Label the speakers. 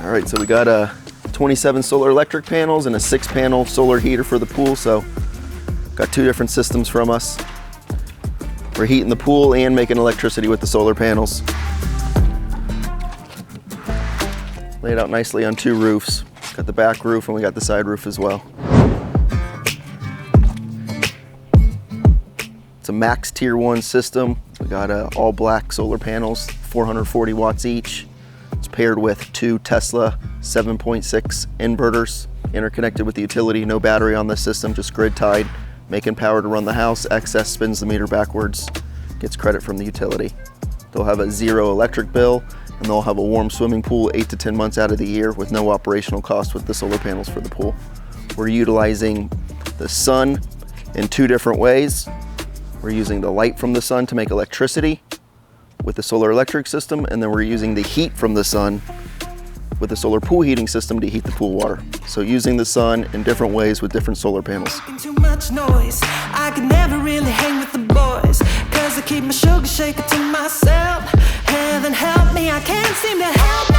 Speaker 1: All right, so we got 27 solar electric panels and a 6-panel solar heater for the pool. So got 2 different systems from us. We're heating the pool and making electricity with the solar panels. Laid out nicely on 2 roofs. Got the back roof and we got the side roof as well. It's a max tier 1 system. We got all black solar panels, 440 watts each. It's paired with 2 Tesla 7.6 inverters, interconnected with the utility, no battery on this system, just grid tied, making power to run the house. Excess spins the meter backwards, gets credit from the utility. They'll have a 0 electric bill, and they'll have a warm swimming pool 8 to 10 months out of the year with no operational cost with the solar panels for the pool. We're utilizing the sun in 2 different ways. We're using the light from the sun to make electricity with the solar electric system, and then we're using the heat from the sun with the solar pool heating system to heat the pool water. So using the sun in different ways with different solar panels.
Speaker 2: Too much noise. I could never really hang with the boys, 'cause I keep my sugar shaker to myself. Heaven help me, I can't seem to help